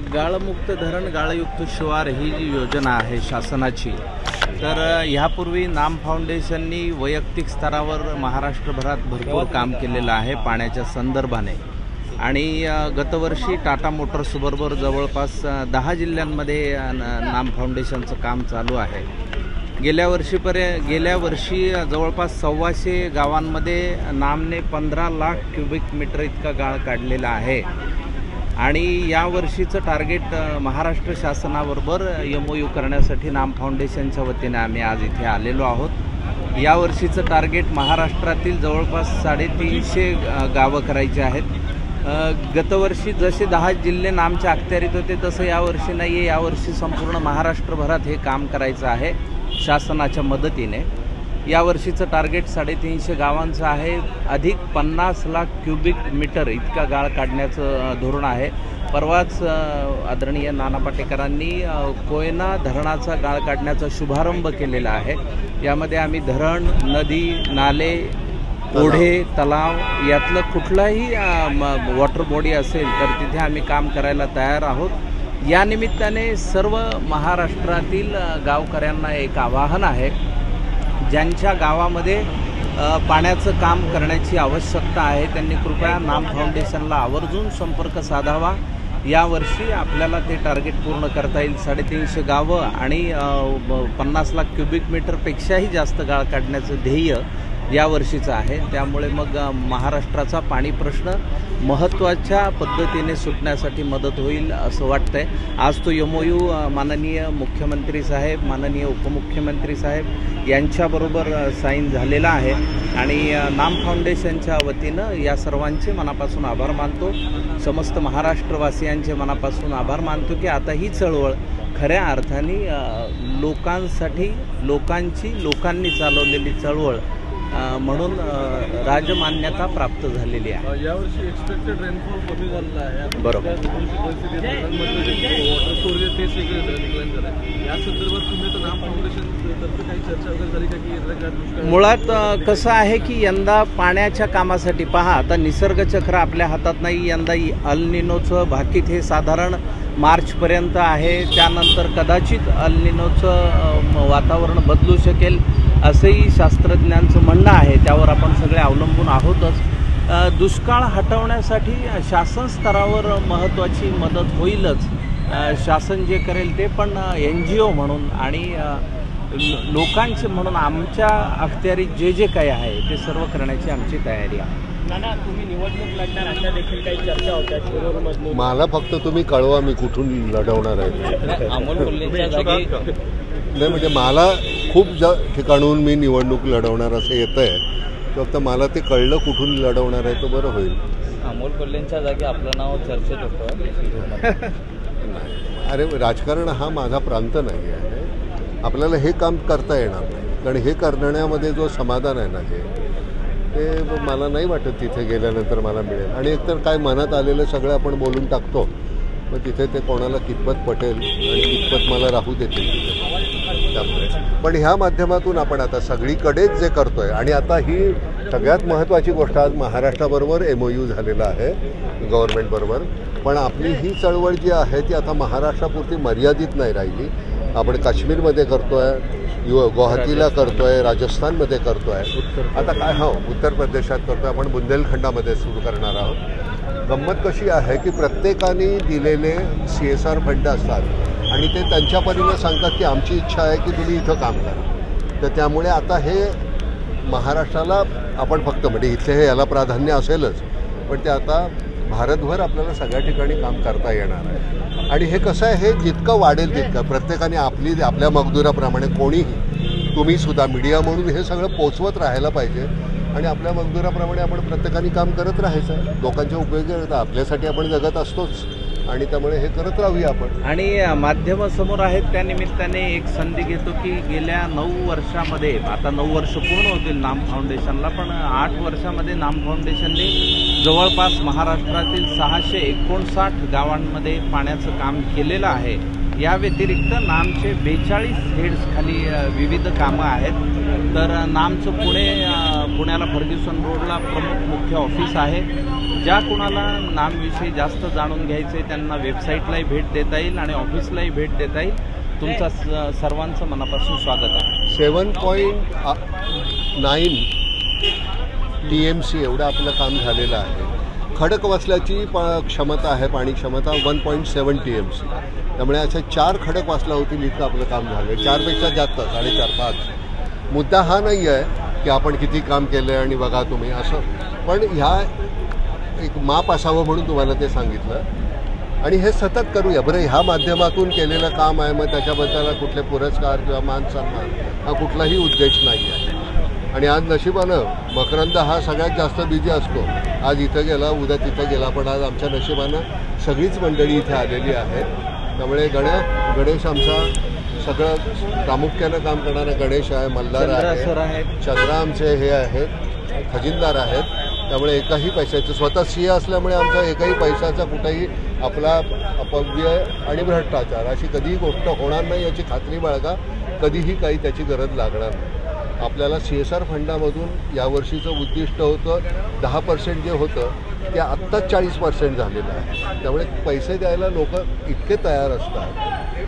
गाळमुक्त धरण गाळयुक्त शिवार ही जी योजना आहे शासनाची, तर ह्यापूर्वी नाम फाउंडेशननी वैयक्तिक स्तरावर महाराष्ट्रभरात भरपूर काम केलेलं आहे पाण्याच्या संदर्भाने। आणि गतवर्षी टाटा मोटर्स बरोबर जवळपास 10 जिल्ह्यांमध्ये नाम फाउंडेशनचं काम चालू आहे। गेल्या वर्षी जवळपास 125 गावांमध्ये नामने 15 लाख क्युबिक मीटर इतका गाळ काढलेला आहे। आणि या वर्षीचं टार्गेट महाराष्ट्र शासनाबरोबर MOU करण्यासाठी नाम फाउंडेशनच्या वतीने आम्ही आज इथे आलेलो आहोत। या वर्षीचं टार्गेट महाराष्ट्रातील जवळपास 350 गावं करायची आहेत। गतवर्षी जसे 10 जिल्हे नामच्या अखत्यारीत होते तसं यावर्षी नाही आहे। यावर्षी संपूर्ण महाराष्ट्रभरात हे काम करायचं आहे शासनाच्या मदतीने। या वर्षीचं टार्गेट 350 गावांचं आहे। अधिक 50 लाख क्युबिक मीटर इतका गाळ काढण्याचं धोरण आहे। परवाच आदरणीय नाना पाटेकरांनी कोयना धरणाचा गाळ काढण्याचा शुभारंभ केलेला आहे। यामध्ये आम्ही धरण, नदी, नाले, ओढे, तलाव यातलं कुठलाही वॉटर बॉडी असेल तर तिथे आम्ही काम करायला तयार आहोत। या निमित्ताने सर्व महाराष्ट्रातील गावकऱ्यांना एक आवाहन आहे, ज्यांच्या गावामध्ये पाण्याचं काम करण्याची आवश्यकता आहे त्यांनी कृपया नाम फाउंडेशनला आवर्जून संपर्क साधावा। यावर्षी आपल्याला ते टार्गेट पूर्ण करता येईल। 350 गावं आणि 50 लाख क्युबिक मीटरपेक्षाही जास्त गाळ काढण्याचं ध्येय यावर्षीचं आहे। त्यामुळे मग महाराष्ट्राचा पाणी प्रश्न महत्त्वाच्या पद्धतीने सुटण्यासाठी मदत होईल असं वाटतंय। आज तो MOU माननीय मुख्यमंत्री साहेब, माननीय उपमुख्यमंत्री साहेब यांच्याबरोबर साईन झालेला आहे। आणि नाम फाउंडेशनच्या वतीनं या सर्वांचे मनापासून आभार मानतो। समस्त महाराष्ट्रवासियांचे मनापासून आभार मानतो की आता ही चळवळ खऱ्या अर्थाने लोकांसाठी, लोकांनी चालवलेली चळवळ म्हणून राजमान्यता प्राप्त झालेली आहे। यावर्षी एक्सपेक्टेड रेनफॉल कमी झालेला आहे। बरोबर। या संदर्भात तुम्ही तर नाम फाउंडेशन तर्फे काही चर्चा वगैरे झाली का की मुळात कसं आहे की यंदा पाण्याच्या कामासाठी पहा, आता निसर्ग चक्र आपल्या हातात नाही। यंदा अल निनोचं भाकीत हे साधारण मार्चपर्यंत आहे। त्यानंतर कदाचित अल निनोचं वातावरण बदलू शकेल असंही शास्त्रज्ञांचं म्हणणं आहे। त्यावर आपण सगळे अवलंबून आहोतच। दुष्काळ हटवण्यासाठी शासन स्तरावर महत्त्वाची मदत होईलच। शासन जे करेल ते पण NGO म्हणून आणि लोकांचे म्हणून आमच्या अखत्यारीत जे काही आहे ते सर्व करण्याची आमची तयारी आहे। नाना, तुम्ही निवडणूक लढणार अशा देखील काही चर्चा होत्या शिरूरमधून। मला फक्त तुम्ही कळवा मी कुठून लढवणार आहे। अमोल कोल्हेंच्या जागी नाही, म्हणजे मला खूप ठिकाणून मी निवडणूक लढवणार असं येतं आहे। फक्त मला ते कळलं कुठून लढवणार आहे तर बरं होईल। अमोल कोल्हेंच्या जागी आपलं नाव चर्चेत होतं। अरे, राजकारण हा माझा प्रांत नाही आहे। आपल्याला हे काम करता येणार नाही, कारण हे करण्यामध्ये जो समाधान आहे ना ते मला नाही वाटत तिथे गेल्यानंतर मला मिळेल। आणि एकतर काय मनात आलेलं सगळं आपण बोलून टाकतो, मग तिथे ते कोणाला कितपत पटेल आणि कितपत मला राहू देतील त्यामुळे। पण ह्या माध्यमातून आपण आता सगळीकडेच जे करतोय, आणि आता ही सगळ्यात महत्त्वाची गोष्ट, आज महाराष्ट्राबरोबर MOU झालेला आहे गव्हर्नमेंटबरोबर। पण आपली ही चळवळ जी आहे ती आता महाराष्ट्रापुरती मर्यादित नाही राहिली। आपण काश्मीरमध्ये करतोय, गुवाहाटीला करतोय, राजस्थानमध्ये करतोय, आता काय उत्तर प्रदेशात करतोय, आपण बुंदेलखंडामध्ये सुरू करणार आहोत। गंमत कशी आहे की प्रत्येकाने दिलेले CSR फंड असतात आणि ते त्यांच्या परीने सांगतात की आमची इच्छा आहे की तुम्ही इथं काम करा। तर त्यामुळे आता हे महाराष्ट्राला आपण फक्त म्हणजे इथले हे याला प्राधान्य असेलच, पण ते आता भारतभर आपल्याला सगळ्या ठिकाणी काम करता येणार आहे। आणि हे कसं आहे, हे जितकं वाढेल तितकं प्रत्येकाने आपल्या मजदुराप्रमाणे, कोणीही, तुम्हीसुद्धा मीडिया म्हणून हे सगळं पोचवत राहायला पाहिजे। आणि आपल्या मजदुराप्रमाणे आपण प्रत्येकाने काम करत राहायचं। लोकांच्या उपयोगी आपल्यासाठी आपण जगत असतोच आणि त्यामुळे हे करत राहूया आपण। आणि माध्यमासमोर आहेत त्या निमित्ताने एक संधी घेतो की गेल्या 9 वर्षामध्ये, आता 9 वर्ष पूर्ण होतील नाम फाउंडेशनला, पण 8 वर्षामध्ये नाम फाउंडेशनने जवळपास महाराष्ट्रातील 659 गावांमध्ये पाण्याचं काम केलेलं आहे। या व्यतिरिक्त नामचे 42 हेड्स खाली विविध कामं आहेत. तर नामचं पुण्याला फर्ग्युसन रोडला प्रमुख मुख्य ऑफिस आहे. ज्या कोणाला नामविषयी जास्त जाणून घ्यायचे त्यांना वेबसाईटलाही भेट देता येईल आणि ऑफिसलाही भेट देता येईल. तुमचं सर्वांचं मनापासून स्वागत आहे. 7.9 TMC एवढं आपलं काम झालेलं आहे. खडकवासल्याची क्षमता आहे, पाणी क्षमता 1.7 TMC. त्यामुळे अशा 4 खडकवासला होतील इतकं आपलं काम झालं. 4पेक्षा जास्त 4.5-5. मुद्दा हा नाही आहे की आपण किती काम केलं आहे आणि बघा तुम्ही असं, पण ह्या एक माप असावं म्हणून तुम्हाला ते सांगितलं. आणि हे सतत करूया बरं. ह्या माध्यमातून केलेलं काम आहे, मग त्याच्याबद्दल कुठले पुरस्कार किंवा मान सन्मान हा कुठलाही उद्देश नाही आहे. आणि आज नशिबानं मकरंद हा सगळ्यात जास्त बिझी असतो. आज इथं गेला, उद्या तिथं गेला, पण आज आमच्या नशिबानं सगळीच मंडळी इथे आलेली आहे. त्यामुळे गणेश आमचा सगळं प्रामुख्यानं काम करणारा गणेश आहे, मल्हार आहे, चंद्रा आमचे हे आहेत, खजिनदार आहेत. त्यामुळे एकाही पैशाचं, स्वतः सिंह असल्यामुळे आमचा एकाही पैशाचा कुठेही आपला अपव्यय आणि भ्रष्टाचार अशी कधीही गोष्ट होणार नाही याची खात्री बाळगा. कधीही काही त्याची गरज लागणार नाही. आपल्याला CSR फंडामधून यावर्षीचं उद्दिष्ट होतं 10% जे होतं ते आत्ताच 40% झालेलं आहे. त्यामुळे पैसे द्यायला लोक इतके तयार असतात,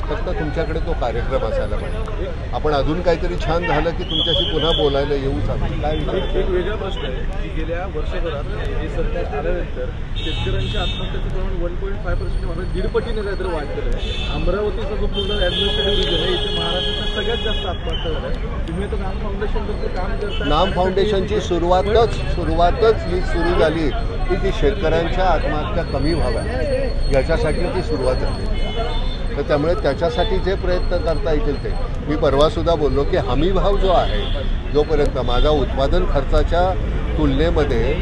फक्त तुमच्याकडे तो कार्यक्रम असायला पाहिजे. आपण अजून काहीतरी छान झालं की तुमच्याशी पुन्हा बोलायला येऊच आम्ही. काय एक वेगळा प्रश्न आहे की गेल्या वर्षभरात हे सरकार आल्यानंतर शेतकऱ्यांच्या आत्महत्येचं प्रमाण 1.5% म्हणजे 1.5 पटीने काहीतरी वाढलेलं आहे. अमरावतीचा जो पूर्ण ॲडमिनिस्ट्रेटिव्ह रिजन आहे इथे महाराष्ट्राच्या सगळ्यात जास्त आत्महत्या झाल्या. तुम्ही आता नाम फाउंडेशनचं काम करता. नाम फाउंडेशनची सुरुवातच ही सुरू झाली की ती शेतकऱ्यांच्या आत्महत्या कमी व्हाव्या याच्यासाठी ती सुरुवात झाली. तर त्यामुळे त्याच्यासाठी जे प्रयत्न करता येतील ते मी परवासुद्धा बोललो की हमीभाव जो आहे, जोपर्यंत माझा उत्पादन खर्चाच्या तुलनेमध्ये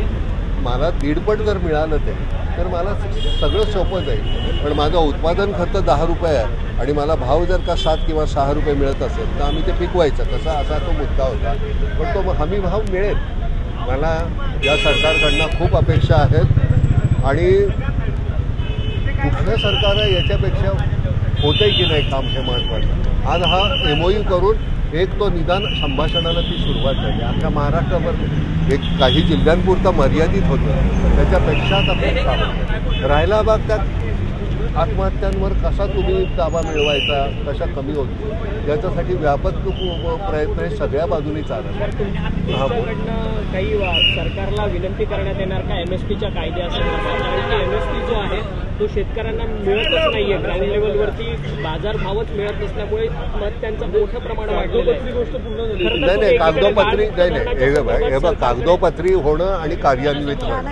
मला 1.5 पट जर मिळालं ते तर मला सगळं सोपं जाईल. पण माझा उत्पादन खर्च 10 रुपये आहे आणि मला भाव जर का 7 किंवा 6 रुपये मिळत असेल तर आम्ही ते पिकवायचं. असा तो मुद्दा होता. पण तो हमीभाव मिळेल. मला या सरकारकडनं खूप अपेक्षा आहेत आणि कुठलं सरकार आहे याच्यापेक्षा होतंय की नाही काम हे महत्त्वाचं. आज हा MOU करून एक तो निदान संभाषणाला ती सुरुवात झाली. अख्ख्या महाराष्ट्रावर एक काही जिल्ह्यांपुरतं मर्यादित होतं, त्याच्यापेक्षाच आपण काम राहिला भाग त्यात आत्महत्यांवर कसा तुम्ही ताबा मिळवायचा, कशा कमी होतो याच्यासाठी व्यापक प्रयत्न हे सगळ्या बाजूनी चालत. काही सरकारला विनंती करण्यात येणार का MSPच्या कायद्यासंदर्भात? कारण की MSP जो आहे तो शेतकऱ्यांना मिळतच नाहीये. ग्राउंड लेवलवरती बाजारभावच मिळत नसल्यामुळे आत्महत्यांचं मोठं प्रमाण वाढलेलं आहे. गोष्ट पूर्ण नाही कागदोपत्री हे बघ कागदोपत्री होणं आणि कार्यान्वित होणं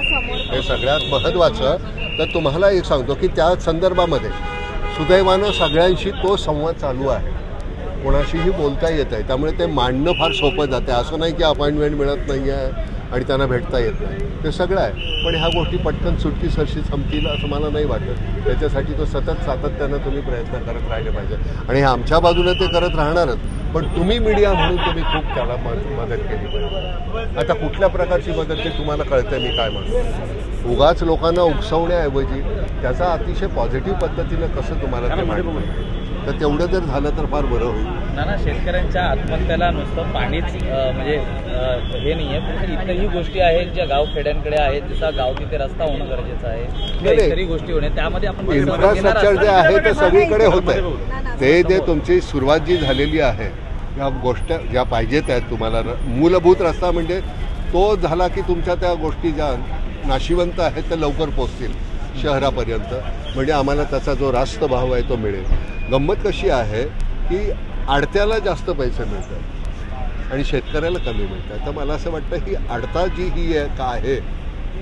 हे सगळ्यात महत्त्वाचं. तर तुम्हाला एक सांगतो की त्या संदर्भामध्ये सुदैवानं सगळ्यांशी तो संवाद चालू आहे. कोणाशीही बोलता येत आहे. त्यामुळे ते मांडणं फार सोपं जाते. असं नाही की अपॉइंटमेंट मिळत नाही आहे आणि त्यांना भेटता येत नाही. ते सगळं आहे. पण ह्या गोष्टी पटकन सुटकी सरशी संपतील असं मला नाही वाटत. त्याच्यासाठी तो सतत सातत्यानं तुम्ही प्रयत्न करत राहिले पाहिजे आणि आमच्या बाजूने ते करत राहणारच. पण तुम्ही मीडिया म्हणून तुम्ही खूप त्याला मदत केली पाहिजे. आता कुठल्या प्रकारची मदत ते तुम्हाला कळतं मी काय म्हणतो. उगाच लोकांना उकसवण्याऐवजी त्याचा अतिशय पॉझिटिव्ह पद्धतीनं कसं तुम्हाला ते मांडलं तर तेवढं जर झालं तर फार बरं होईल. ना शेतकऱ्यांच्या आत्महत्याला नुसतं पाणीच म्हणजे हे नाही आहे, पण इतरही गोष्टी आहेत ज्या गावखेड्यांकडे आहेत. जसा गाव तिथे रस्ता होणं गरजेचं आहे, इतरही गोष्टी होणे त्यामध्ये आपण इन्फ्रास्ट्रक्चर जे आहे ते सगळीकडे होत आहे. ते तुमची सुरुवात जी झालेली आहे या गोष्टी ज्या पाहिजेत आहेत तुम्हाला मूलभूत रस्ता म्हणजे तो झाला की तुमच्या त्या गोष्टी ज्या नाशिवंत आहेत त्या लवकर पोचतील शहरापर्यंत. म्हणजे आम्हाला त्याचा जो रास्त भाव आहे तो मिळेल. गंमत कशी आहे की आडत्याला जास्त पैसे मिळतात आणि शेतकऱ्याला कमी मिळतात. तर मला असं वाटतं की आडता जी ही आहे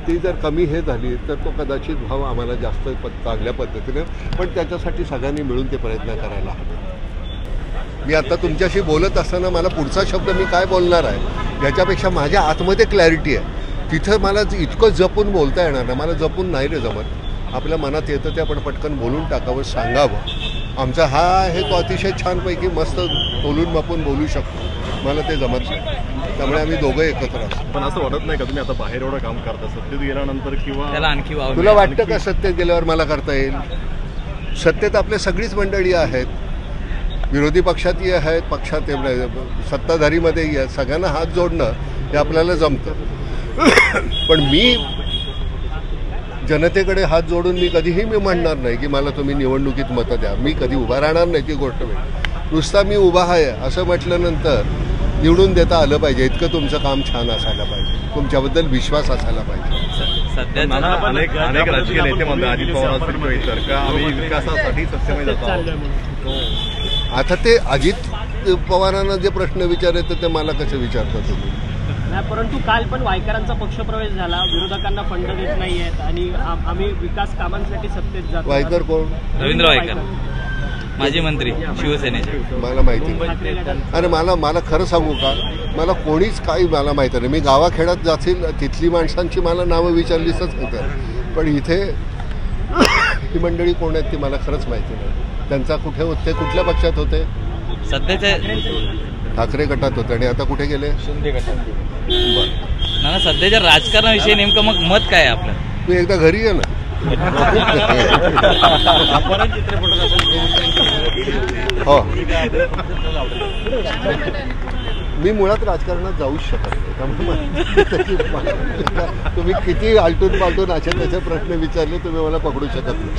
ती जर कमी हे झाली तर तो कदाचित भाव आम्हाला जास्त चांगल्या पद्धतीने. पण त्याच्यासाठी सगळ्यांनी मिळून ते प्रयत्न करायला हवे. मी आता तुमच्याशी बोलत असताना मला पुढचा शब्द मी काय बोलणार आहे याच्यापेक्षा माझ्या आतमध्ये क्लॅरिटी आहे. तिथं मला इतकं जपून बोलता येणार नाही. मला जपून नाही रे जमत. आपल्या मनात येतं ते आपण पटकन बोलून टाकावं, सांगावं. आमचा हा आहे तो अतिशय छानपैकी मस्त तोलून मापून बोलू शकतो. मला ते जमत नाही. त्यामुळे आम्ही दोघं एकत्र असतो. पण असं वाटत नाही का तुम्ही आता बाहेर एवढं काम करता सत्तेत गेल्यानंतर किंवा त्याला आणखी तुला वाटतं का सत्तेत गेल्यावर मला करता येईल? सत्तेत आपल्या सगळीच मंडळी आहेत, विरोधी पक्षातही आहेत, पक्षात सत्ताधारीमध्येही आहेत. सगळ्यांना हात जोडणं हे आपल्याला जमतं. पण मी जनतेकडे हात जोडून मी कधीही म्हणणार नाही की मला तुम्ही निवडणुकीत मतं द्या. मी कधी उभा राहणार नाही, ती गोष्ट वेगळी. नुसता मी उभा आहे असं म्हटल्यानंतर निवडून देता आलं पाहिजे, इतकं तुमचं काम छान असायला पाहिजे, तुमच्याबद्दल विश्वास असायला पाहिजे. अनेक राजकीय नेते म्हणतात, अजित पवार असतील तर का आम्ही विकासासाठी सक्षम जातो. आता ते अजित पवारांना जे प्रश्न विचारायचे ते मला कसे विचारता तुम्ही? परंतु काल पण वायकरांचा पक्षप्रवेश झाला, विरोधकांना फंड देत नाही आहेत आणि आम्ही विकास कामांसाठी सत्तेत जातो. वायकर कोण? रवींद्र वायकर, माजी मंत्री शिवसेनेचे. मला माहिती नाही. अरे मला खरं सांगू का, मला कोणीच काही मला माहिती नाही. मी गावाखेड्यात जातील तिथली माणसांची मला नावं विचारलीच होतं, पण इथे ही मंडळी कोण आहेत ती मला खरंच माहिती नाही. त्यांचा कुठे होते, कुठल्या पक्षात होते? सध्याचे ठाकरे गटात होते आणि आता कुठे गेले? शिंदे गटात. ना सध्याच्या राजकारणाविषयी नेमकं मग मत काय आहे आपलं? तू एकदा घरी ये ना. हो, मी मुळात राजकारणात जाऊच शकत नाही. त्यामुळे तुम्ही किती आलटून पालटून अशा त्याचे प्रश्न विचारले तुम्ही मला पकडू शकत नाही.